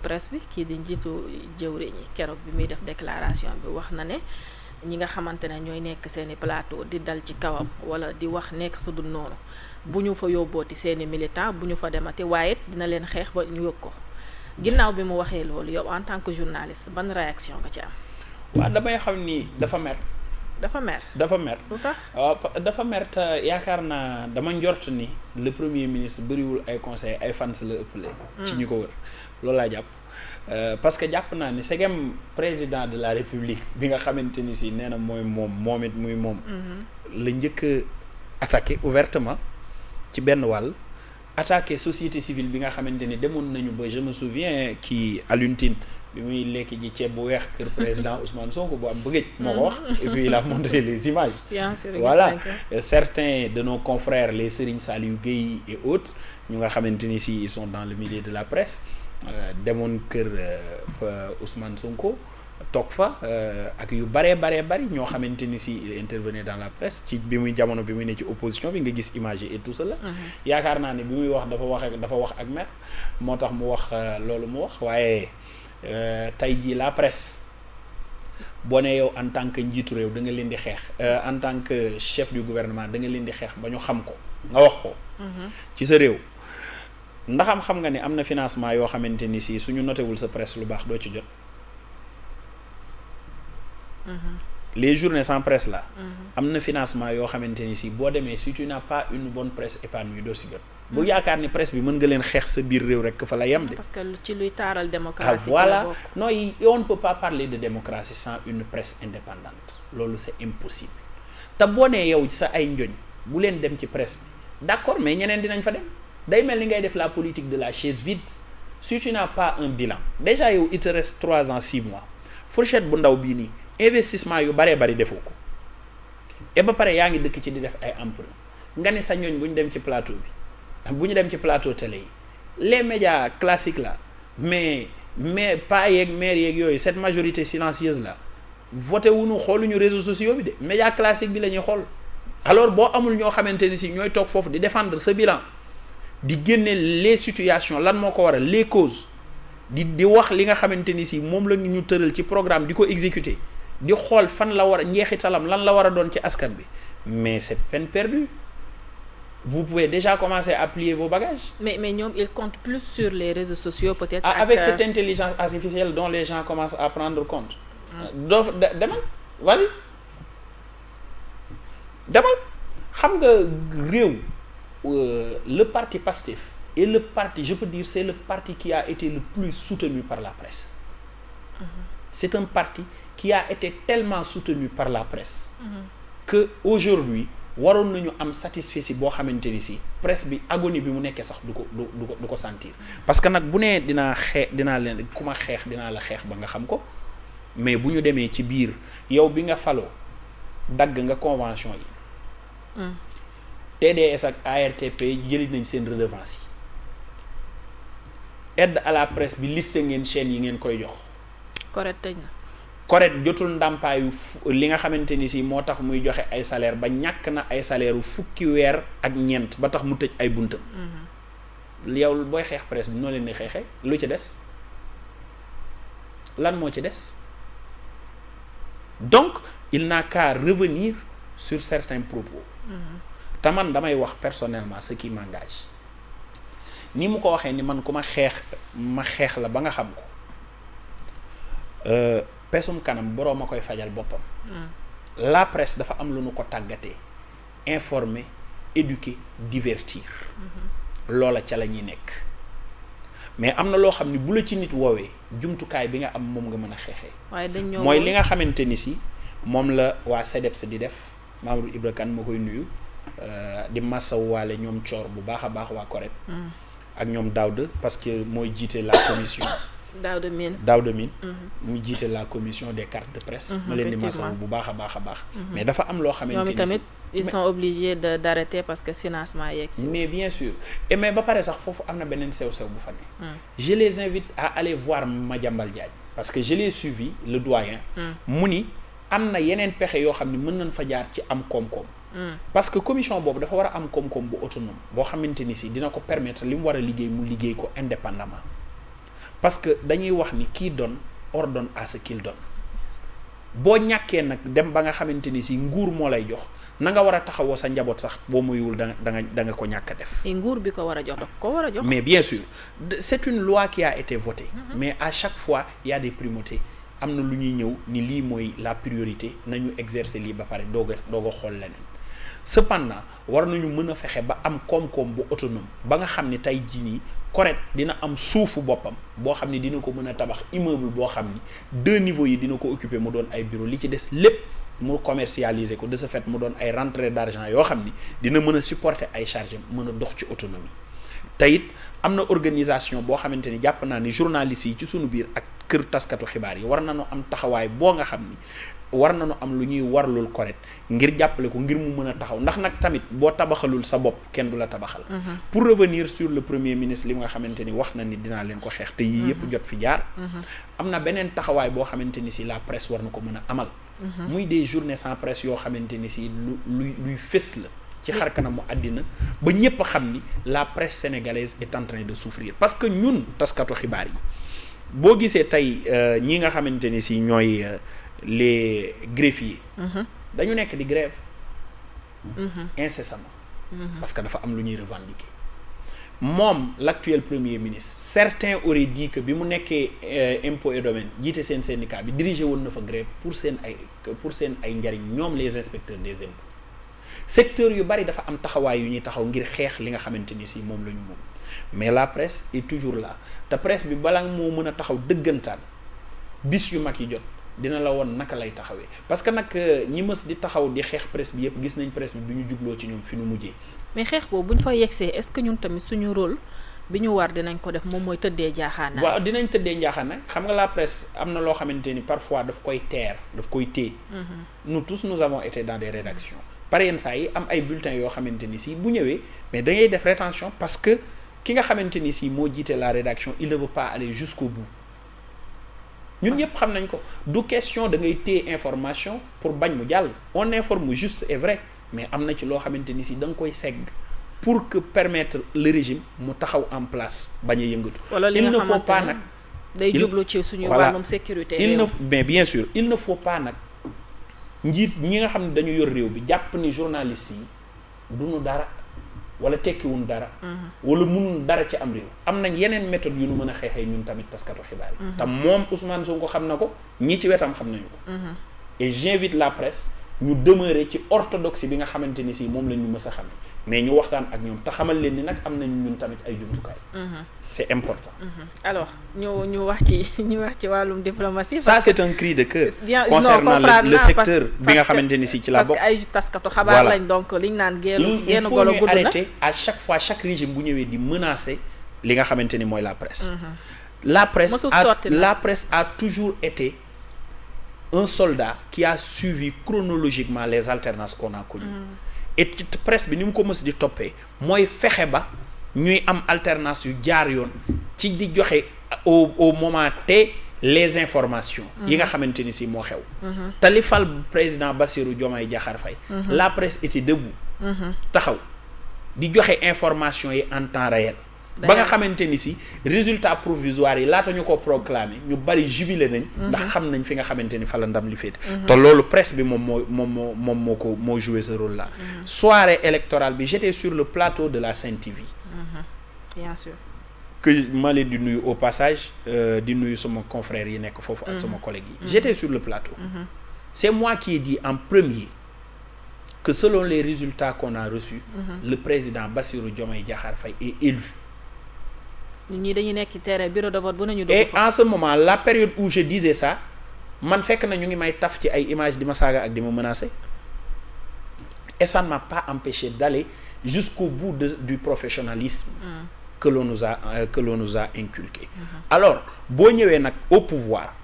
presse bi kii di njiitu jëwriñ yi keroog bi muy def déclaration bi wax na ne ñi nga xamante ne ñooy nekk seeni plateau di dal ci kawam wala di wax nekk su dul noonu bu ñu fa yóbbooti seeni militant bu ñu fa demati waaye dina leen xeex ba ñu yëg ko ginnaaw bi mu waxee loolu yow en tant que journaliste ban réaction nga ci am. waaw damay xam ni dafa mer. dafa mer lu tax dafa mer te yaakaar naa dama njort ni le premier ministre bëriwul ay conseil ay fans la ëppale. ci ñu ko wër loolu laa jàpp. parce que jàpp naa ni segem président de la république bi nga xamante ni si nee na moom it muy moom. la njëkk a attaqué ouvertement ci benn wàll attaqué société civile bi nga xamante ni demoon nañu ba je me souviens kii Alioune Tine bi muy lekk ji ceeb bu weex kër président Ousmane Sonko bu am bëggëj moo ko wax et puis il a montré les images. Bien sûr, voilà certains de nos confrères les Serigne Saliou Gueye et autres ñu nga xamante ni si ils sont dans le milieu de la presse demoon kër Ousmane Sonko toog fa ak yu bari ñoo xamante ni si il intervenait dans la presse ci bi muy jamono bi muy ne ci opposition bi nga gis image et tout cela. yaakaar naa ne bi muy wax dafa wax ak mer moo tax mu wax loolu mu wax waaye tey jii la presse boo ne yow en tant que njiitu réew da nga leen di xeex en tant que chef du gouvernement da nga leen di xeex ba ñu xam ko nga wax ko. ci sa réew. ndaxam xam nga ni am na financement yoo xamante ni si suñu notewul sa presse lu baax doo ci jot. Les journées sans presse là. am na financement yoo xamante ni si boo demee si tu n'as pas une bonne presse épanouie doo si jot. bu yaakaar ni presse bi mën nga leen xeex sa biir réew rek fa la yem de. parce que ci luy taaral démocratie. voilà non on ne peut pas parler de démocratie sans une presse indépendante loolu c'est impossible te boo nee yow sa ay njoñ bu leen dem ci presse bi d'accord mais ñeneen dinañ fa dem. day mel ni ngay def la politique de la chaise vide si tu n'as pas un bilan déjà yow il te reste 3 ans 6 mois fourchette bu ndaw bii nii investissement yu bari defoo ko et ba pare yaa ngi dëkk ci di def ay emprunt nga ne sa ñooñ bu ñu dem ci plateau bi bu ñu dem ci plateau télé yi les médias classiques là mais pas yeeg maire yeeg yooyu cette majorité silencieuse là voté wuñu xooluñu réseaux sociaux bi de média classique bi la ñuy xool alors boo amul ñoo xamante ni si ñooy toog foofu di défendre sa bilan di génne les situations lan moo ko waral les causes di wax li nga xamante ni si moom la ñu tëral ci programme di ko exécuter di xool fan la war a njeexitalam lan la war a doon ci askan bi mais c'est peine perdue vous pouvez déjà commencer à plier vos bagages. mais ñoom ils comptent plus sur les réseaux sociaux peut-être. avec cette intelligence artificielle dont les gens commencent à prendre compte. demal vas-y demal xam nga réew. Le parti Pastef est le parti, je peux dire, c'est le parti qui a été le plus soutenu par la presse. C'est un parti qui a été tellement soutenu par la presse que aujourd'hui waroon nañu am satisfecit boo xamante ni si presse bi agonie bi mu nekkee sax du ko sentir parce que nag bu nee dinaa leen ku ma xeex dinaa la xeex ba nga xam ko mais bu ñu demee ci biir yow bi nga faloo dagg nga convention yi TDS ak ARTP jëli nañ seen redevance yi aide à la presse bi liste ngeen chaîne yi ngeen koy jox. correct tëj na. correct jotul ndàmpaayu li nga xamante ni si moo tax muy joxe ay salaire ba ñàkk na ay salaire u fukki weer ak ñeent ba tax mu tëj ay buntam. yow booy xeex presse bi noo leen di xeexee lu ci des lan moo ci des donc il n'a qu'à revenir sur certains propos. te man damay wax personnellement ce qui m'engage ni mu ko waxee ni man ku ma xeex la ba nga xam ko pesum kanam boroom a koy fajal boppam. La presse dafa am lu nu ko tàggatee informer éduquer divertir. loola ca la ñuy nekk mais am na loo xam ni bu la ci nit woowee jumtukaay bi nga am moom nga mën a xeexee. waaye dañ ñëw mooy li nga xamante ni si moom la waa CDEPS di def Mamadou Ibra Kane moo koy nuyu. di masawaale ñoom coor bu baax a baax waa CORED ak ñoom Daouda parce que mooy jiite la commission Daouda Mine muy jiite la commission des cartes de presse ma leen di masawu bu baax a baax mais dafa am loo xamante ni tamit ils sont obligés d'arrêter parce que financement yeeg si mais bien sûr et mais ba pare sax foofu am na beneen sew-sew bu fa ne je les invite à aller voir Madiambal Diagne parce que je l'ai suivi le doyen mu ni am na yeneen pexe yoo xam ne mën nañ fa jaar ci am koom-koom parce que commission boobu dafa war a am koom-koom bu autonome boo xamante ni si dina ko permettre li mu war a liggéey mu liggéey ko indépendamment parce que dañuy wax ni qui donne ordonne à ce qu'il donne boo ñàkkee nag dem ba nga xamante ni si nguur moo lay jox na nga war a taxawoo sa njaboot sax boo muyul da nga ko ñàkk a def. nguur bi ko war a jox da ko war a jox. mais bien sûr c'est une loi qui a été votée. Mais à chaque fois il y a des primautés am na lu ñuy ñëw ni lii mooy la priorité nañu exercer lii ba pare doog a xool leneen. Cependant war nañu mën a fexe ba am koom-koom bu autonome ba nga xam ni tey jii nii correct dina am suufu boppam boo xam ni dina ko mën a tabax immeuble boo xam ni 2 niveaux yi dina ko occuper mu doon ay bureau li ci des lépp mu commercialiser ko de ce fait mu doon ay rentrée d'argent yoo xam ni dina mën a supporter ay charges mën a dox ci autonomie. te it am na organisation boo xamante ni jàpp naa ni journalistes yi ci sunu biir ak kër taskatu xibaar yi war nañu am taxawaay boo nga xam ni war nañu am lu ñuy warlul correct ngir jàppale ko ngir mu mën a taxaw ndax nag tamit boo tabaxalul sa bopp kenn du la tabaxal. Pour revenir sur le premier ministre li nga xamante ni wax na ni dinaa leen ko xeex te yii yëpp jot fi jaar. am na beneen taxawaay boo xamante ni si la presse war na ko mën a amal. muy des journées sans presse yoo xamante ni si luy fës la. ci xar kanamu àddina ba ñëpp a xam ni la presse sénégalaise est en train de souffrir parce que ñun taskatu xibaar yi boo gisee tey ñi nga xamante ni si ñooy les greffiers. dañu nekk di grève incessamment. Parce que dafa am lu ñuy revendiquer moom l'actuel premier ministre certains auraient dit que bi mu nekkee impôts et domaines jiite seen syndicat bi dirigé woon na fa grève pour seen ay njariñ ñoom les inspecteurs des impôts. secteur yu bari dafa am taxawaay yu ñuy taxaw ngir xeex li nga xamante ni si moom la ñu moom mais la presse est toujours là te presse bi balaa moo mën a taxaw dëggantaan bis yu mag yi jot dina la woon naka lay taxawee parce que nag ñi mës di taxaw di xeex presse bi yëpp gis nañ presse bi du ñu jubloo ci ñoom fi nu mujjee. mais xeex boobu bu ñu fa yegsee est-ce que ñun tamit suñu rôle bi ñu war dinañ ko def moom mooy tëddee njaaxaanaay. waaw dinañ tëddee njaaxaanaay xam nga la presse am na loo xamante ni parfois daf koy teer daf koy téye. nous tous nous avons été dans des rédactions. par yenn saa yi am ay bulletins yoo xamante ni si bu ñëwee mais da ngay def rétention parce que ki nga xamante ni si moo jiite la rédaction il ne veut pas aller jusqu'au bout ñun ñëpp xam nañ ko du question da ngay téye information pour bañ mu jàll on informe juste et vrai mais am na ci loo xamante ni si da nga koy segg pour que permettre le régime mu taxaw en place bañ a yëngatu. il ne faut pas nag day jublu ci suñu wàllum sécurité mais bien sûr il ne faut pas nag njiit ñi nga xam ne dañu yor réew bi jàpp ni journalistes yi duñu dara wala tekkiwuñ dara. wala mënuñ dara ci am réew. am nañ yeneen méthode yu nu mën a xeexee ñun tamit taskatu xibaar yi. te moom Ousmane Sonko xam na ko ñi ci wetam xam nañu ko. et j'invite la presse ñu demeurer ci orthodoxie bi nga xamante ni si moom la ñu mës a xam mais ñu waxtaan ak ñoom te xamal leen ni nag am nañu ñun tamit ay jumtukaay. c'est important. alors ñu wax ci wàllum diplomatie. ça c'est un cri de cœur. concernant le secteur bi nga xamante ni si ci la bokk. parce que ay taskatu xabaar lañ donc liñ naan génn golo gudd na. il faut ñu arrêter à chaque fois chaque régime bu ñëwee di menacer li nga xamante ni mooy la presse. la presse a toujours été un soldat qui a suivi chronologiquement les alternances qu'on a connues. et presse bi ni mu ko mës di toppee mooy fexe ba ñuy am alternance yu jaar yoon ci di joxe au moment te les informations yi nga xamante ni si moo xew te li fal président Bassirou Diomaye Diakhar Faye la presse était debout taxaw di joxe information yi en temps réel ba nga xamante ni si résultat provisoire yi laata ñu ko proclamer ñu bari jubilé nañ ndax xam nañ fi nga xamante ni fa la ndam li féete te loolu presse bi moom moo joué ce rôle là soirée électorale bi j'étais sur le plateau de la Sen TV bien sûr que ma leen di nuyu au passage di nuyu sama confrères yi nekk foofu ak sama collègues yi j'étais sur le plateau c'est moi qui ai dit en premier que selon les résultats qu'on a reçus le président Bassirou Diomaye Diakhar Faye est élu. ñii dañuy nekk ci terrain bureau de vote bu nañu. et en ce moment la période où je disais ça man fekk na ñu ngi may taf ci ay images di ma saaga ak di ma menacer et ça ne m'a pas empêché d'aller jusqu'au bout du professionnalisme que l'on nous a inculqué. Alors boo ñëwee nag au pouvoir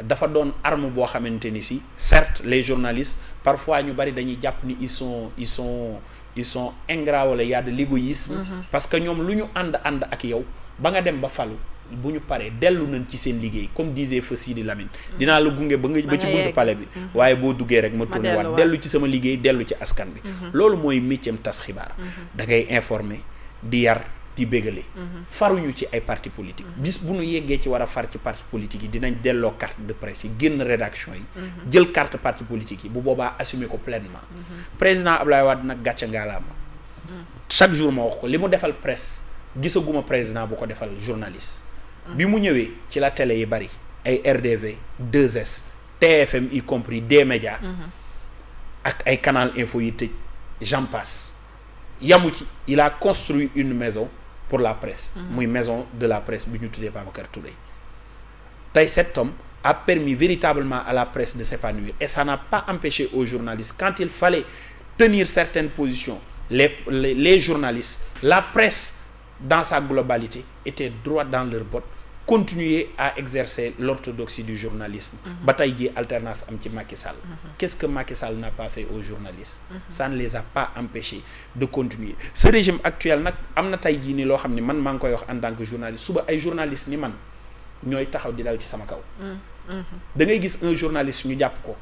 dafa doon arme boo xamante ni si certes les journalistes parfois ñu bari dañuy jàpp ni ils sont ingrats wala y a de l'égoïsme parce que ñoom lu ñu ànd ak yow ba nga dem ba falu bu ñu paree dellu nañ ci seen liggéey comme disait Feu Sidi Lamine dinaa la gunge ba ci buntu palais bi waaye boo duggee rek ma tourné waat dellu ci sama liggéey dellu ci askan bi loolu mooy métier tas xibaar da ngay informer di yar di bégale faruñu ci ay parti politique bis bu ñu yeggee ci war a far ci parti politique yi dinañ delloo carte de presse yi génn rédaction yi jël carte parti politique yi bu boobaa assumer ko pleinement président Abdoulaye Wade nag gàcce ngaalaama chaque jour ma wax ko li mu defal presse gisaguma président bu ko defal journaliste bi mu ñëwee ci la télé yi bari ay RDV 2S TFM y compris des médias ak ay canal info yi tëj j'en passe yamu ci il a construit une maison pour la presse muy maison de la presse bi ñu tuddee Babacar Touré tey cet homme a permis véritablement à la presse de s'épanouir et ça n'a pas empêché aux journalistes quand il fallait tenir certaines positions les journalistes la presse dans sa globalité était droit dans leurs bottes continuer à exercer l'orthodoxie du journalisme ba tey jii alternance am ci Macky Sall qu'est-ce que Macky Sall n'a pas fait aux journalistes ça ne les a pas empêchés de continuer ce régime actuel nag am na tey jii ni loo xam ne man maa ngi koy wax en tant que journaliste suba ay journalistes ni man ñooy taxaw di dal ci sama kaw da ngay gis un journaliste ñu jàpp ko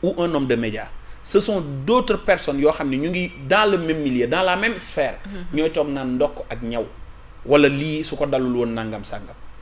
ou un homme de média ce sont d'autres personnes yoo xam ne ñu ngi dans le même milieu dans la même sphère ñooy toog naan ndokk ak ñaw wala lii su ko dalul woon nangam sàngam